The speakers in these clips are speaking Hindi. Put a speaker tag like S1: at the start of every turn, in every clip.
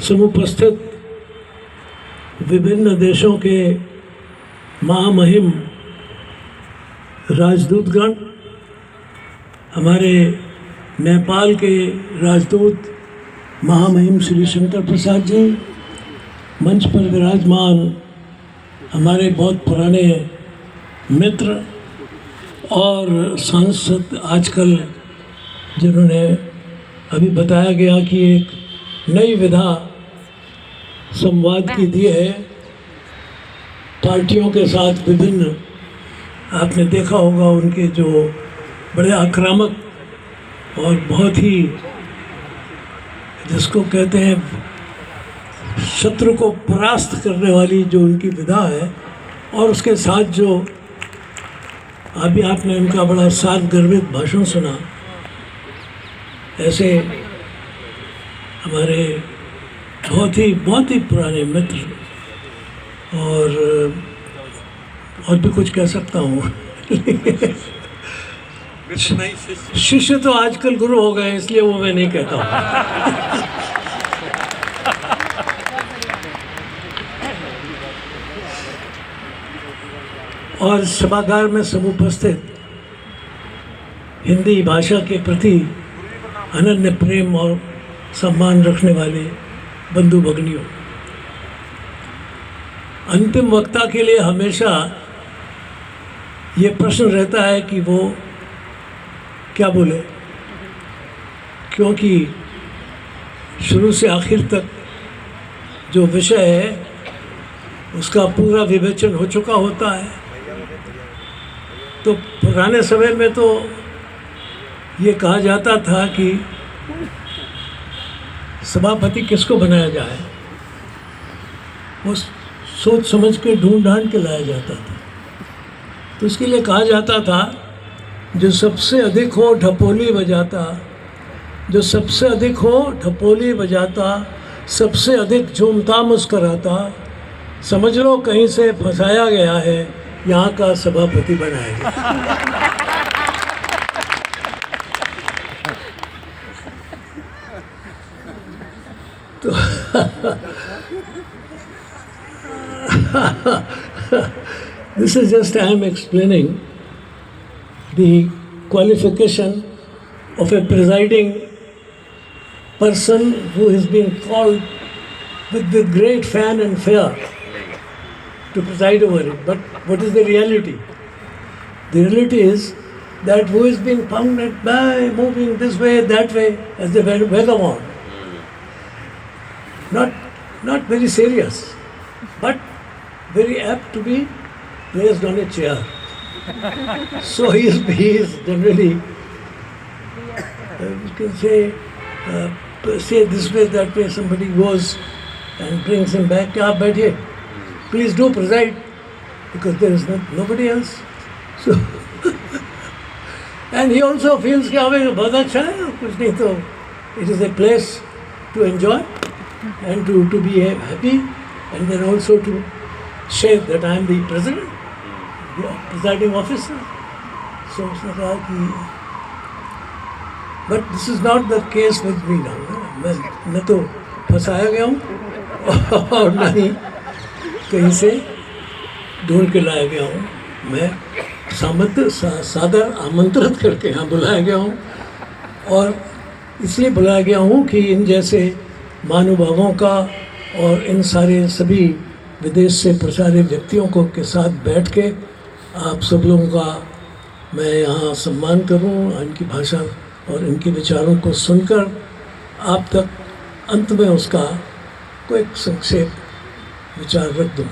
S1: समुपस्थित विभिन्न देशों के महामहिम राजदूतगण, हमारे नेपाल के राजदूत महामहिम श्री शंकर प्रसाद जी, मंच पर विराजमान हमारे बहुत पुराने मित्र और सांसद आजकल जिन्होंने अभी बताया गया कि एक नई विधा संवाद की दी है पार्टियों के साथ विभिन्न, आपने देखा होगा उनके जो बड़े आक्रामक और बहुत ही जिसको कहते हैं शत्रु को परास्त करने वाली जो उनकी विधा है, और उसके साथ जो अभी आपने उनका बड़ा साथ गर्भित भाषण सुना, ऐसे हमारे बहुत ही पुराने मित्र और भी कुछ कह सकता हूँ शिष्य तो आजकल गुरु हो गए, इसलिए वो मैं नहीं कहता हूँ। और सभागार में समुपस्थित हिंदी भाषा के प्रति अनन्य प्रेम और सम्मान रखने वाले बंधु भगिनियों, अंतिम वक्ता के लिए हमेशा ये प्रश्न रहता है कि वो क्या बोले, क्योंकि शुरू से आखिर तक जो विषय है उसका पूरा विवेचन हो चुका होता है। तो पुराने समय में तो ये कहा जाता था कि सभापति किसको बनाया जाए, वो सोच समझ के ढूंढ ढांड के लाया जाता था। तो इसके लिए कहा जाता था जो सबसे अधिक हो ढपोली बजाता, जो सबसे अधिक हो ढपोली बजाता, सबसे अधिक झूमता मुस्कराता, समझ लो कहीं से फंसाया गया है, यहाँ का सभापति बनाया गया। तो this is just I am explaining the qualification of a presiding person who has been called with the great fan and fear to preside over it. But what is the reality? The reality is that who is being pounded by moving this way, that way, as the vagabond. Not very serious, but very apt to be placed on a chair. So he is generally, you can say this way, that way. Somebody goes and brings him back. "Aap baithiye, please do preside," because there is nobody else. So and he also feels कि हमें बहुत अच्छा है, कुछ नहीं तो it is a place to enjoy and to be happy, and then also to share that I am the president, the presiding officer. So उसने कहा कि but this is not the case with me now. मैं तो फंसाया गया हूँ और ना ही कहीं से ढूंढ के लाया गया हूँ। मैं सादर आमंत्रित करके यहाँ बुलाया गया हूँ, और इसलिए बुलाया गया हूँ कि इन जैसे महानुभावों का और इन सारे सभी विदेश से प्रचारित व्यक्तियों को के साथ बैठ के आप सब लोगों का मैं यहाँ सम्मान करूँ, इनकी भाषा और इनके विचारों को सुनकर आप तक अंत में उसका कोई संक्षेप विचार रख दूँ।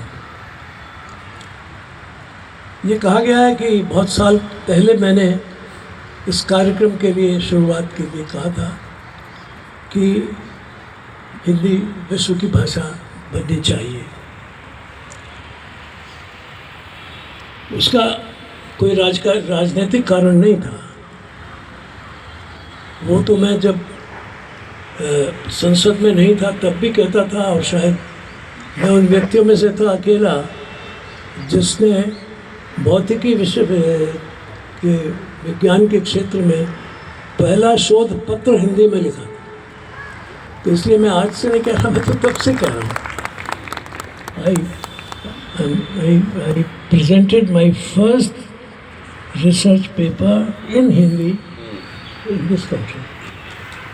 S1: ये कहा गया है कि बहुत साल पहले मैंने इस कार्यक्रम के लिए शुरुआत के लिए कहा था कि हिंदी विश्व की भाषा बननी चाहिए। उसका कोई राजनीतिक कारण नहीं था। वो तो मैं जब संसद में नहीं था तब भी कहता था, और शायद मैं उन व्यक्तियों में से था अकेला जिसने भौतिकी विषय के विज्ञान के क्षेत्र में पहला शोध पत्र हिंदी में लिखा था। तो इसलिए मैं आज से नहीं कह रहा, मैं तो तब से कह रहा हूँ. I presented my first research paper in Hindi in this country,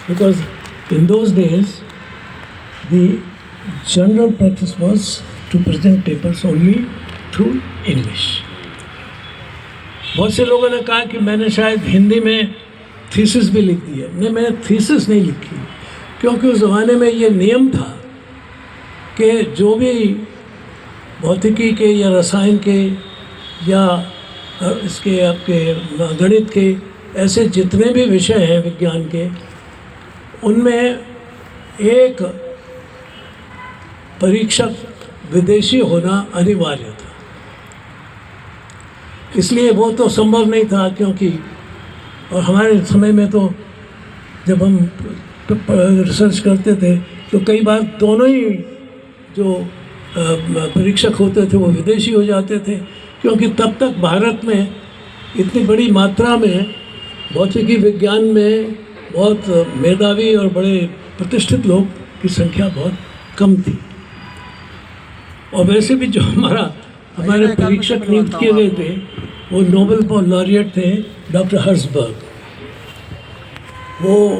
S1: because in those days the general practice was to present papers only through English. बहुत से लोगों ने कहा कि मैंने शायद हिंदी में थीसिस भी लिख दी है. नहीं, मैंने थीसिस नहीं लिखी, क्योंकि उस ज़माने में ये नियम था कि जो भी भौतिकी के या रसायन के या इसके आपके गणित के ऐसे जितने भी विषय हैं विज्ञान के, उनमें एक परीक्षक विदेशी होना अनिवार्य था. इसलिए वो तो संभव नहीं था, क्योंकि और हमारे समय में तो जब हम रिसर्च करते थे तो कई बार दोनों ही जो परीक्षक होते थे वो विदेशी हो जाते थे, क्योंकि तब तक भारत में इतनी बड़ी मात्रा में भौतिकी विज्ञान में बहुत मेधावी और बड़े प्रतिष्ठित लोग की संख्या बहुत कम थी. और वैसे भी जो हमारे परीक्षक नियुक्त किए गए थे वो नोबेल लॉरिएट थे, डॉक्टर हर्सबर्ग. वो